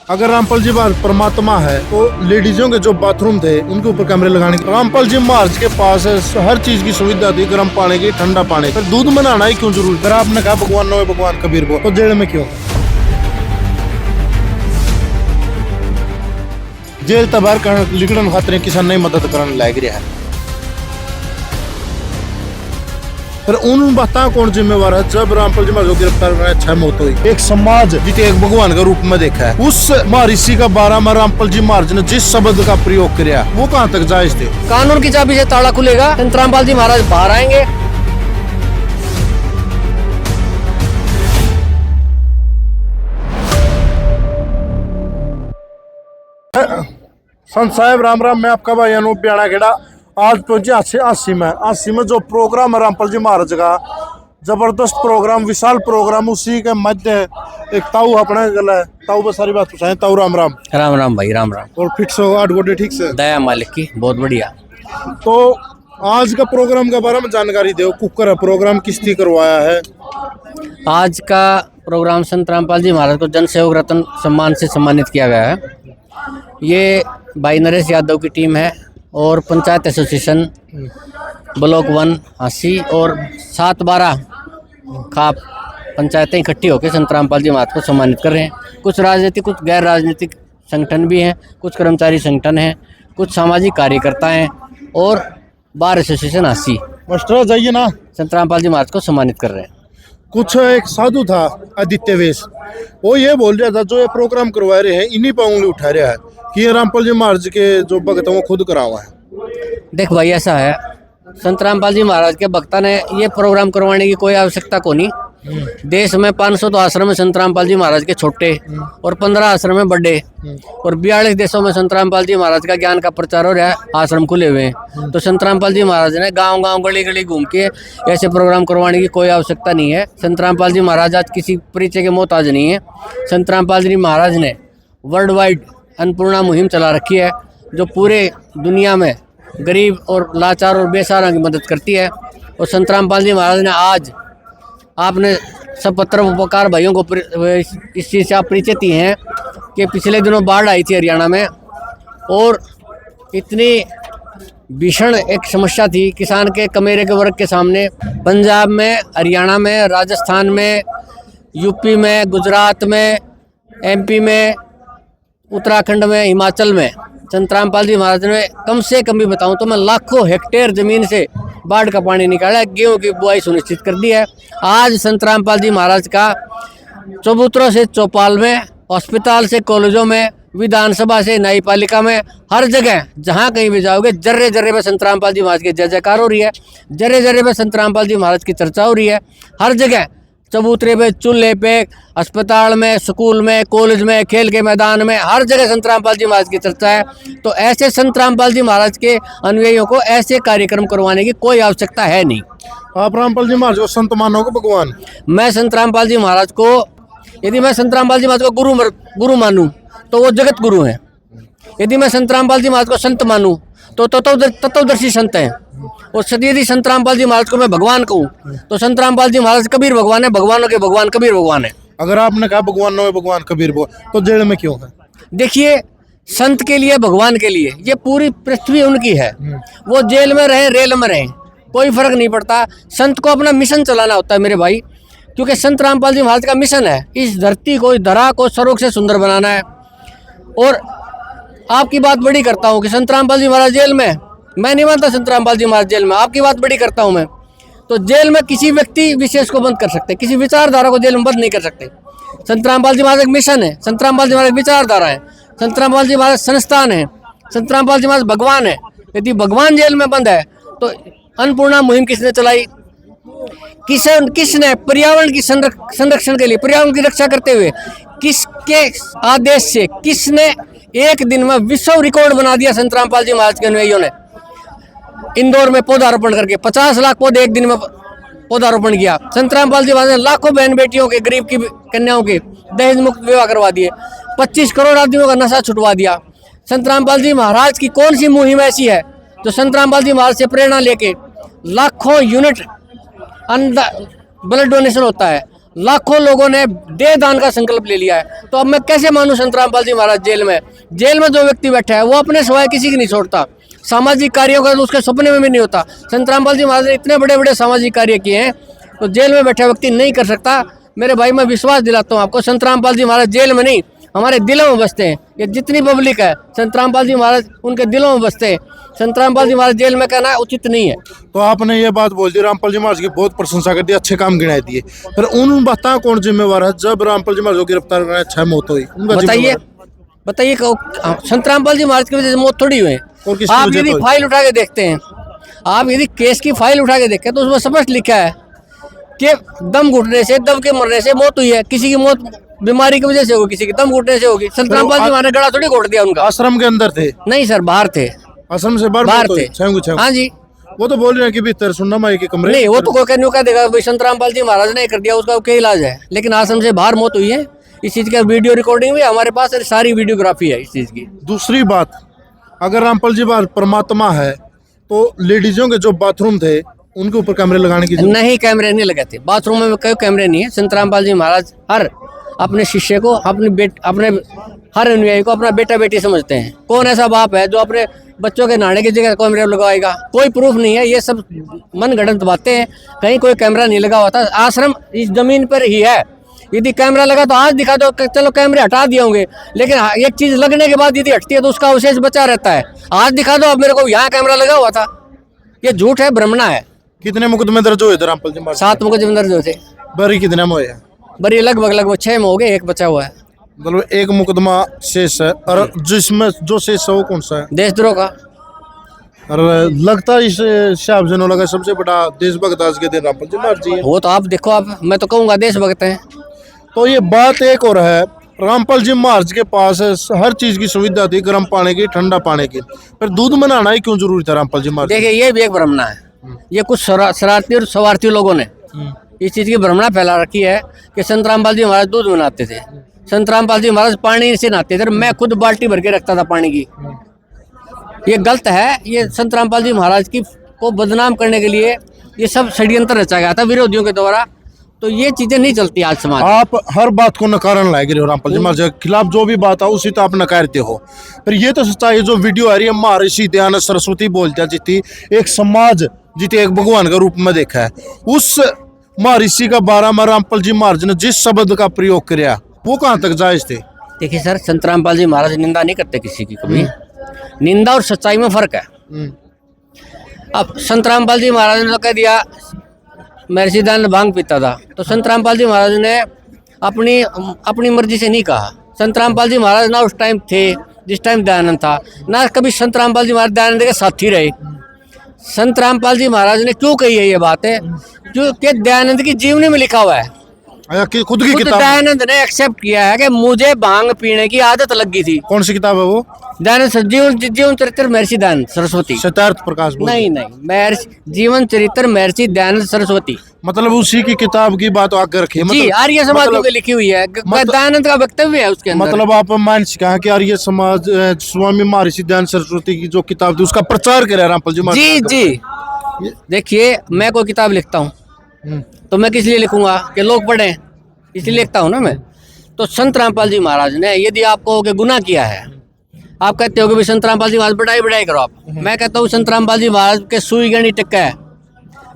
अगर रामपाल जी महाराज परमात्मा है तो लेडीजों के जो बाथरूम थे उनके ऊपर कैमरे लगाने के। रामपाल जी महाराज के पास हर चीज की सुविधा थी, गर्म पानी की, ठंडा पानी। फिर दूध बनाना ही क्यों जरूरी? फिर आपने कहा भगवान नो भगवान कबीर को, तो जेल में क्यों? जेल तबार कर लिखने खातिर किसान नहीं मदद करने लग रहा है। फिर उन बातों कौन जिम्मेवार है? जब रामपाल जी महाराज को गिरफ्तार करना 6 मौत हुई, एक समाज जिसे एक भगवान के रूप में देखा है, उस महर्षि का बारे में रामपाल जी महाराज ने जिस शब्द का प्रयोग किया वो कहाँ तक जायज थे? कानून की चाबी से ताला खुलेगा, संत रामपाल जी महाराज बाहर आएंगे। संत साहब राम राम। मैं आपका भाई अनूप ब्याणा खेड़ा आज पहुंचे अस्सी में जो प्रोग्राम है रामपाल जी महाराज का, जबरदस्त प्रोग्राम, विशाल प्रोग्राम। उसी के मध्य एक ताऊ अपने गला है, ताऊ बस सारी बात पूछाएं। ताऊ राम राम। राम राम भाई, राम राम। और फिट से 8 गोटे ठीक से? दया मालिक की, बहुत बढ़िया। तो आज का प्रोग्राम के बारे में जानकारी दो। कुकर है प्रोग्राम किसने करवाया है? आज का प्रोग्राम संत रामपाल जी महाराज को जन सेवक रत्न सम्मान से सम्मानित किया गया है। ये भाई नरेश यादव की टीम है और पंचायत एसोसिएशन ब्लॉक 1 हांसी और 7-12 खाप पंचायतें इकट्ठी होकर संत रामपाल जी महाराज को सम्मानित कर रहे हैं। कुछ राजनीतिक, कुछ गैर राजनीतिक संगठन भी हैं, कुछ कर्मचारी संगठन हैं, कुछ सामाजिक कार्यकर्ता हैं और बार एसोसिएशन हांसी मास्टर जाइए ना, संत रामपाल जी महाराज को सम्मानित कर रहे हैं। कुछ एक साधु था आदित्य वेश, वो ये बोल रहा था जो ये प्रोग्राम करवा रहे हैं इन्हीं पर उंगली उठा रहा है कि ये रामपाल जी महाराज के जो भक्त हैं वो खुद करा हुआ है। देख भाई, ऐसा है, संत रामपाल जी महाराज के भक्ता ने ये प्रोग्राम करवाने की कोई आवश्यकता को नहीं। देश में 500 तो आश्रम है संत रामपाल जी महाराज के छोटे और 15 आश्रम है बड़े और 42 देशों में संत रामपाल जी महाराज का ज्ञान का प्रचार हो रहा है, आश्रम खुले हुए हैं। तो संत रामपाल जी महाराज ने गांव-गांव, गली-गली घूम के ऐसे प्रोग्राम करवाने की कोई आवश्यकता नहीं है। संत रामपाल जी महाराज आज किसी परिचय के मोहताज नहीं है। संत रामपाल जी महाराज ने वर्ल्ड वाइड अन्नपूर्णा मुहिम चला रखी है जो पूरे दुनिया में गरीब और लाचार और बेसहारा की मदद करती है। और संत रामपाल जी महाराज ने आज, आपने सब पत्रोपकार भाइयों को इस चीज़ से आप परिचित ही हैं कि पिछले दिनों बाढ़ आई थी हरियाणा में और इतनी भीषण एक समस्या थी किसान के कमेरे के वर्ग के सामने। पंजाब में, हरियाणा में, राजस्थान में, यूपी में, गुजरात में, एमपी में, उत्तराखंड में, हिमाचल में संत रामपाल जी महाराज ने कम से कम भी बताऊं तो मैं लाखों हेक्टेयर जमीन से बाढ़ का पानी निकाला, गेहूं की बुआई सुनिश्चित कर दी है। आज संत रामपाल जी महाराज का चबूतरों से चौपाल में, अस्पताल से कॉलेजों में, विधानसभा से न्यायपालिका में, हर जगह जहां कहीं भी जाओगे जर्रे जर्रे पे संत रामपाल जी महाराज की जय जयकार हो रही है, जर्रे जर्रे पे संत रामपाल जी महाराज की चर्चा हो रही है। हर जगह चबूतरे पे, चूल्हे पे, अस्पताल में, स्कूल में, कॉलेज में, खेल के मैदान में, हर जगह संत रामपाल जी महाराज की चर्चा है। तो ऐसे संत रामपाल जी महाराज के अनुयायियों को ऐसे कार्यक्रम करवाने की कोई आवश्यकता है नहीं। आप रामपाल जी महाराज को संत मानोगे भगवान? मैं संत रामपाल जी महाराज को, यदि मैं संत रामपाल जी महाराज को गुरु मानूं तो वो जगत गुरु हैं। यदि मैं संत रामपाल जी महाराज को संत मानूं तो तत्वदर्शी संत हैं। और यदि संत रामपाल जी महाराज को मैं भगवान कहूँ तो संत रामपाल जी महाराज कबीर भगवान है, भगवानों के भगवान कबीर भगवान है। अगर आपने कहा भगवान नो भगवान कबीर भगवान, तो जेल में क्यों है? देखिए, संत के लिए, भगवान के लिए ये पूरी पृथ्वी उनकी है। वो जेल में रहे, रेल में रहे, कोई फर्क नहीं पड़ता। संत को अपना मिशन चलाना होता है मेरे भाई, क्योंकि संत रामपाल जी महाराज का मिशन है इस धरती को, इस धरा को सर्वोग से सुंदर बनाना है। और आपकी बात बड़ी करता हूँ कि संत रामपाल जी महाराज जेल में, मैं नहीं मानता संत रामपाल जी महाराज जेल में, आपकी बात बड़ी करता हूँ मैं। तो जेल में किसी व्यक्ति विशेष को बंद कर सकते, किसी विचारधारा को जेल में बंद नहीं कर सकते। संत रामपाल जी महाराज एक मिशन है, संत रामपाल जी महाराज विचारधारा है, संत रामपाल जी महाराज संस्थान है, संत रामपाल जी महाराज भगवान है। यदि भगवान जेल में बंद है तो अन्नपूर्णा मुहिम किसने चलाई? किसने पर्यावरण की संरक्षण के लिए, पर्यावरण की रक्षा करते हुए किसके आदेश से, किसने एक दिन में विश्व रिकॉर्ड बना दिया संत रामपाल जी महाराज के अनुयायियों ने? इंदौर में पौधारोपण करके 50 लाख पौधे एक दिन में पौधारोपण किया। संत रामपाल जी महाराज ने लाखों बहन बेटियों के, गरीब की कन्याओं के दहेज मुक्त विवाह करवा दिए, 25 करोड़ आदमियों का नशा छुटवा दिया। संत रामपाल जी महाराज की कौन सी मुहिम ऐसी है जो संत रामपाल जी महाराज से प्रेरणा लेके लाखों यूनिट ब्लड डोनेशन होता है, लाखों लोगों ने देह दान का संकल्प ले लिया है। तो अब मैं कैसे मानूं संत रामपाल जी महाराज जेल में जो व्यक्ति बैठा है वो अपने सिवाय किसी की नहीं छोड़ता। सामाजिक कार्यों का तो उसके सपने में भी नहीं होता। संत रामपाल जी महाराज ने इतने बड़े बड़े सामाजिक कार्य किए हैं, तो जेल में बैठा व्यक्ति नहीं कर सकता। मेरे भाई, मैं विश्वास दिलाता हूँ आपको, संत रामपाल जी महाराज जेल में नहीं, हमारे दिलों में बसते हैं। ये जितनी पब्लिक है, संत रामपाल जी महाराज उनके दिलों में बसते हैं। संत रामपाल जी महाराज जेल में कहना उचित नहीं है। तो आपने ये बात बोल दी, रामपाल जी महाराज की बहुत प्रशंसा कर दी, अच्छे काम गिनाए दिए, फिर उन बताओ कौन जिम्मेवार है जब रामपाल जी महाराज को गिरफ्तार करना 6 मौत हुई? उनका बताइए संत रामपाल जी महाराज की वजह से मौत थोड़ी हुई है। और किसकी आप वजह यदि तो हुई? फाइल उठा के देखते हैं, आप यदि केस की फाइल उठा के देखें तो उसमें स्पष्ट लिखा है कि दम घुटने से, दब के मरने से मौत हुई है। किसी की मौत बीमारी की वजह से होगी, किसी की दम घुटने से होगी। संत रामपाल जी महाराज ने गला थोड़ी घोट दिया उनका। आश्रम के अंदर थे? नहीं सर, बाहर थे। आश्रम से बाहर बाहर थे। थे? हाँ जी। वो तो बोल रहे हैं कि भीतर सुनना माई के कमरे। नहीं, वो तो कोई कहने का देगा भाई संत रामपाल जी महाराज ने कर दिया, उसका क्या इलाज है। लेकिन आश्रम से बाहर मौत हुई है। इस चीज का वीडियो रिकॉर्डिंग भी हमारे पास, सारी वीडियोग्राफी है इस चीज की। दूसरी बात, अगर रामपाल जी महाराज परमात्मा है तो लेडीजों के जो बाथरूम थे उनके ऊपर कैमरे लगाने की नहीं, कैमरे नहीं लगे थे बाथरूम में, कोई कैमरे नहीं है। संत रामपाल जी महाराज हर अपने शिष्य को, अपने हर अनुयायी को अपना बेटा बेटी समझते हैं। कौन ऐसा बाप है जो अपने बच्चों के नहाने की जगह कैमरे लगाएगा? कोई प्रूफ नहीं है, ये सब मन गढ़ंत बातें हैं। कहीं कोई कैमरा नहीं लगा हुआ था। आश्रम इस जमीन पर ही है। यदि कैमरा लगा तो आज दिखा दो, चलो कैमरे हटा दिए होंगे, लेकिन एक चीज लगने के बाद यदि हटती है तो उसका अवशेष बचा रहता है। आज दिखा दो अब मेरे को, यहाँ कैमरा लगा हुआ था। ये झूठ है, भ्रमणा है। कितने मुकदमे दर्ज हुए थे रामपाल जी महाराज? 7 मुकदमे दर्ज हुए थे। बरी कितने में हुए? बरी लगभग 6 में हो गए, 1 बचा हुआ है। मतलब एक मुकदमा शेष है, और जिसमें जो शेष है वो कौन सा है? देशद्रोह का। और लगता है इस हिसाब से लगा सबसे बड़ा देशभक्त आज के दिन रामपाल जी महाराज जी है। वो तो आप देखो, आप मैं तो कहूँगा देशभक्त हैं। तो ये बात एक और है, रामपाल जी महाराज के पास हर चीज की सुविधा थी, गर्म पानी की, ठंडा पानी की, पर दूध बनाना ही क्यों जरूरी था रामपाल जी महाराज? देखिए, ये भी एक भ्रमणा है। ये कुछ शरारती और स्वार्थी लोगों ने इस चीज की भ्रमणा फैला रखी है कि संत रामपाल जी महाराज दूध बनाते थे, संत रामपाल जी महाराज पानी से नहाते थे। मैं खुद बाल्टी भर के रखता था पानी की। ये गलत है। ये संत रामपाल जी महाराज की को बदनाम करने के लिए ये सब षड्यंत्र रचा गया था विरोधियों के द्वारा। तो ये चीजें नहीं चलती आज समाज। आप हर बात को नकारन लाए गिरे हो रामपाल जी महाराज के खिलाफ, जो भी बात है उसी तो आप नकारते हो। फिर ये तो सच्चाई, जो वीडियो आ रही है महर्षि दयानंद सरस्वती बोलते हैं जितनी एक समाज जितने एक भगवान का रूप में देखा है, उस महर्षि का बारे में रामपाल जी महाराज ने जिस शब्द का प्रयोग किया वो कहाँ तक जायज थे? देखिए सर, संत रामपाल जी महाराज निंदा नहीं करते किसी की कभी। निंदा और सच्चाई में फर्क है। अब संत रामपाल जी महाराज ने तो कह दिया महर्षि दयानंद भांग पीता था, तो संत रामपाल जी महाराज ने अपनी मर्जी से नहीं कहा। संत रामपाल जी महाराज ना उस टाइम थे जिस टाइम दयानंद था, ना कभी संत रामपाल जी महाराज दयानंद के साथी रहे। संत रामपाल जी महाराज ने क्यों कही है ये बात है? क्योंकि दयानंद की जीवनी में लिखा हुआ है। खुद की किताब दयानंद ने एक्सेप्ट किया है कि मुझे भांग पीने की आदत लगी थी। कौन सी किताब है वो? दयानंद जीवन चरित्र महर्षि दयानंद सरस्वती। सत्यार्थ प्रकाश बोल। नहीं, महर्षि जीवन चरित्र महर्षि दयानंद सरस्वती। मतलब उसी की किताब की बात आकर रखी है? जी, आर्य समाज की लिखी हुई है। दयानंद का वक्तव्य है उसके अंदर। मतलब आप मान कहा कि आर्य समाज स्वामी महर्षि दयानंद सरस्वती की जो किताब थी उसका प्रचार करे रामपाल जी महाराज? जी। देखिए, मैं कोई किताब लिखता हूँ तो मैं किस लिए लिखूंगा कि लोग पढ़ें, इसलिए लिखता हूँ ना मैं। तो संत रामपाल जी महाराज ने, यदि आप कहो कि गुनाह किया है, आप कहते हो कि भाई संत रामपाल जी महाराज बढ़ाई करो आप, मैं कहता हूँ संत रामपाल जी महाराज के सुई गणी टिक्का है,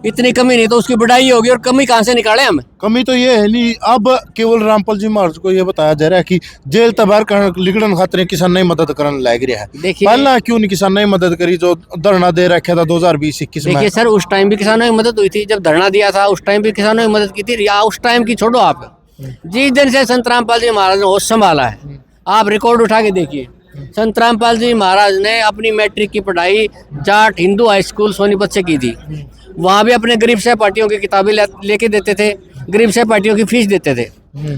इतनी कमी नहीं तो उसकी बढ़ाई होगी। और कमी कहाँ से निकाले हम? कमी तो ये है नहीं। अब केवल रामपाल जी महाराज को ये बताया जा रहा है कि जेल तबार लिगड़न खातिर किसान नहीं मदद करने लग रहा है। देखिए, पहला क्यों नहीं किसान नहीं मदद करी जो धरना दे रखा था 2020-21 में? देखिए सर, उस टाइम भी किसानों की मदद हुई थी। जब धरना दिया था उस टाइम भी किसानों की मदद की थी। या उस टाइम की छोड़ो आप, जिस दिन से संत रामपाल जी महाराज ने होश संभाला है, आप रिकॉर्ड उठा के देखिए। संत रामपाल जी महाराज ने अपनी मैट्रिक की पढ़ाई जाट हिंदू हाई स्कूल सोनीपत से की थी। वहाँ भी अपने गरीब सहपाठियों की किताबें लेके देते थे, गरीब सहपाठियों की फीस देते थे,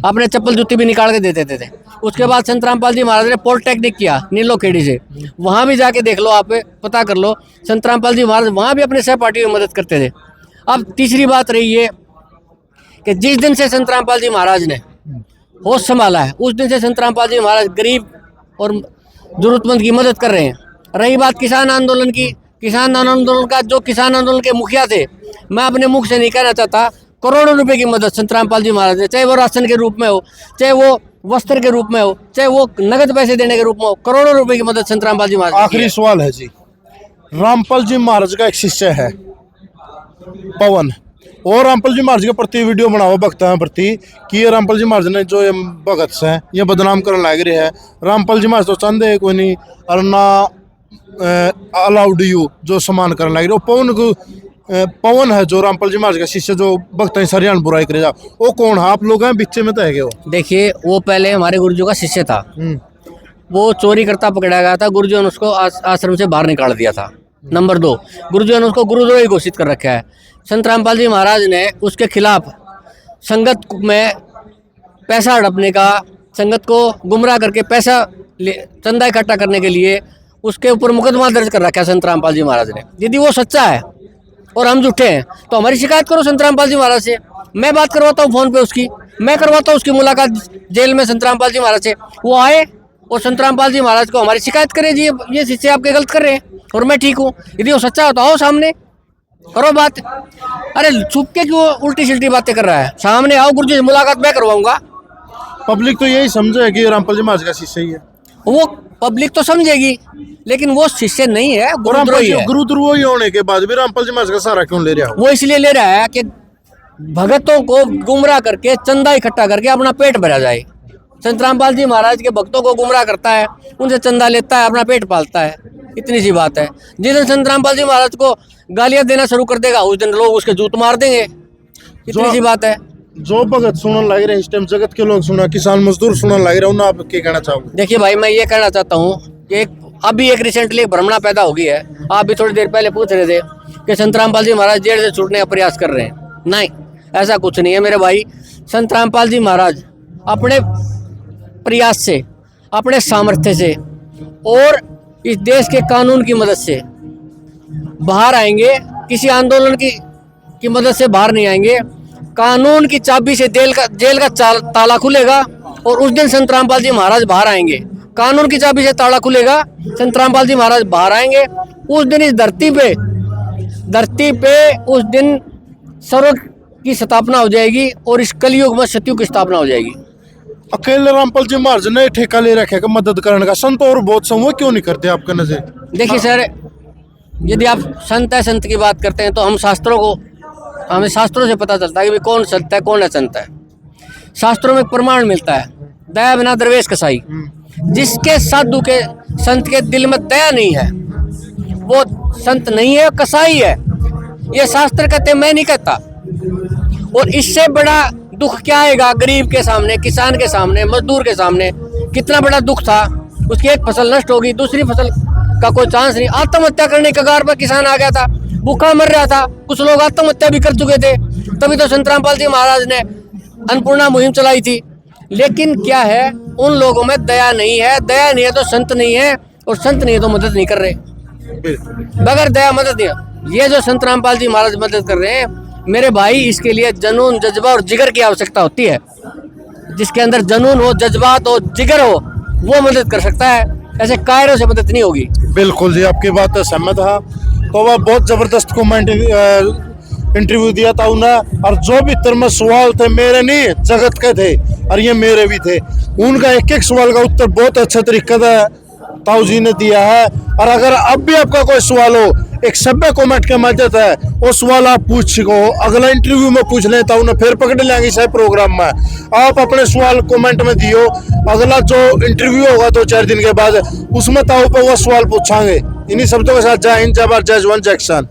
अपने चप्पल जूती भी निकाल के देते थे। उसके बाद संत रामपाल जी महाराज ने पॉलिटेक्निक किया नीलोखेड़ी से, वहाँ भी जाके देख लो, आप पता कर लो। संत रामपाल जी महाराज वहाँ भी अपने सहपाठियों की मदद करते थे। अब तीसरी बात रही है कि जिस दिन से संत रामपाल जी महाराज ने होश संभाला है, उस दिन से संत रामपाल जी महाराज गरीब और जरूरतमंद की मदद कर रहे हैं। रही बात किसान आंदोलन की, किसान आंदोलन का, जो किसान आंदोलन के मुखिया थे, मैं अपने मुख से नहीं कहना चाहता, करोड़ों रुपए की मदद संत रामपाल जी महाराज ने, चाहे वो राशन के रूप में हो, चाहे वो वस्त्र के रूप में हो, चाहे वो नगद पैसे देने के रूप में हो, करोड़ों रुपए की मदद संत रामपाल जी महाराज ने की आखिरी है। सवाल है जी, रामपाल जी महाराज का एक शिष्य है पवन, और रामपाल जी महाराज के प्रति वीडियो बनाओ भक्तों के प्रति कि ये रामपाल जी महाराज ने जो ये भगत से ये बदनाम करने लग रहे हैं। रामपाल जी महाराज तो चाहते कोई नहीं और ना अलाउड यू जो समान करने लग रहे हो। पवन को पवन है जो रामपाल जी महाराज का शिष्य जो भक्त सरियाण बुराई करे जा, वो कौन है? आप लोग हैं बीचे में तो है वो। देखिए वो पहले हमारे गुरुजी का शिष्य था, वो चोरी करता पकड़ा गया था, गुरुजी ने उसको आश्रम से बाहर निकाल दिया था। नंबर 2, गुरुजी ने उसको गुरुद्रोही घोषित कर रखा है। संत रामपाल जी महाराज ने उसके खिलाफ संगत में पैसा हड़पने का, संगत को गुमराह करके पैसा चंदा इकट्ठा करने के लिए उसके ऊपर मुकदमा दर्ज कर रखा है संत रामपाल जी महाराज ने। यदि वो सच्चा है और हम झूठे हैं तो हमारी शिकायत करो संत रामपाल जी महाराज से, मैं बात करवाता हूँ फोन पे उसकी, मैं करवाता हूँ उसकी मुलाकात जेल में संत रामपाल जी महाराज से, वो आए और संत रामपाल जी महाराज को हमारी शिकायत करें जी ये शिष्य आपके गलत कर रहे हैं और मैं ठीक हूँ। यदि वो सच्चा हो तो आओ सामने करो बात। अरे छुप के क्यों उल्टी सिल्टी बातें कर रहा है? सामने आओ, गुरुजी से मुलाकात मैं करवाऊंगा। पब्लिक तो यही समझे कि रामपाल जी महाराज का शिष्य ही है। वो पब्लिक तो समझेगी लेकिन वो शिष्य नहीं है, और गुरुद्रोही है। गुरुद्रोही होने के बाद भी रामपाल जी महाराज का सहारा क्यों ले रहा हो? वो इसलिए ले रहा है कि भगतों को गुमराह करके चंदा इकट्ठा करके अपना पेट भरा जाए। संत रामपाल जी महाराज के भक्तों को गुमराह करता है, उनसे चंदा लेता है, अपना पेट पालता है, इतनी सी बात है। जिस दिन संत रामपाल जी महाराज को गालियां देना शुरू कर देगा उस दिन लोग उसके जूत मार देंगे, इतनी सी बात है। जो भगत सुनने लग रहे हैं इस टाइम, जगत के लोग सुना, किसान मजदूर सुनने लग रहे हैं, उन्हें आप क्या कहना चाहोगे? देखिए भाई, मैं ये कहना चाहता हूँ कि अभी एक रिसेंटली एक भ्रमणा पैदा हो गई है। आप भी थोड़ी देर पहले पूछ रहे थे कि संत रामपाल जी महाराज जेल से छूटने का प्रयास कर रहे हैं। नहीं, ऐसा कुछ नहीं है मेरे भाई। संत रामपाल जी महाराज अपने प्रयास से, अपने सामर्थ्य से और इस देश के कानून की मदद से बाहर आएंगे, किसी आंदोलन की मदद से बाहर नहीं आएंगे। कानून की चाबी से जेल का ताला खुलेगा और उस दिन संत रामपाल जी महाराज बाहर आएंगे। कानून की चाबी से ताला खुलेगा, संत रामपाल जी महाराज बाहर आएंगे। उस दिन इस धरती पे उस दिन स्वर्ग की स्थापना हो जाएगी और इस कलयुग में सतयुग की स्थापना हो जाएगी। अकेले रामपाल जी महाराज ने ठेका ले रखे का मदद करने का, संत और बहुत समूह क्यों नहीं करते आपके नजर? देखिए सर, यदि आप संत की बात करते हैं तो हमें शास्त्रों से पता चलता है कि कौन संत है कौन असंत है। शास्त्रों में प्रमाण मिलता है, दया बिना दरवेश कसाई। जिसके साधु के संत के दिल में दया नहीं है वो संत नहीं है, कसाई है। ये शास्त्र कहते, मैं नहीं कहता। और इससे बड़ा दुख क्या आएगा गरीब के सामने, किसान के सामने, मजदूर के सामने? कितना बड़ा दुख था, उसकी एक फसल नष्ट होगी, दूसरी फसल का कोई चांस नहीं। आत्महत्या करने के कगार पर किसान आ गया था, भूखा मर रहा था, कुछ लोग आत्महत्या भी कर चुके थे। तभी तो संत रामपाल जी महाराज ने अन्नपूर्णा मुहिम चलाई थी। लेकिन क्या है, उन लोगों में दया नहीं है। दया नहीं है तो संत नहीं है, और संत नहीं है तो मदद नहीं कर रहे। बगैर दया मदद नहीं। ये जो संत रामपाल जी महाराज मदद कर रहे हैं मेरे भाई, इसके लिए जुनून, जज्बा और जिगर की आवश्यकता होती है। जिसके अंदर जुनून हो, जज्बात हो, जिगर हो, वो मदद कर सकता है। ऐसे कायरों से मदद नहीं होगी। बिल्कुल जी, आपकी बात से सहमत है। तो वह बहुत जबरदस्त कमेंट इंटरव्यू दिया था उन्हें, और जो भी तरह में सवाल थे, मेरे नहीं जगत के थे और ये मेरे भी थे, उनका एक एक सवाल का उत्तर बहुत अच्छा तरीके से ताऊ जी ने दिया है। और अगर अब भी आपका कोई सवाल हो, एक सभ्य कमेंट के माध्यम से वो सवाल आप पूछ सको, अगला इंटरव्यू में पूछ लें तो उन्हें फिर पकड़ लेंगे इस प्रोग्राम में। आप अपने सवाल कमेंट में दियो, अगला जो इंटरव्यू होगा 2-4 दिन के बाद, उसमें ताऊ पर वो सवाल पूछांगे। इन्हीं शब्दों के साथ जय हिंद, जय भारत, जय जवान, जय किसान।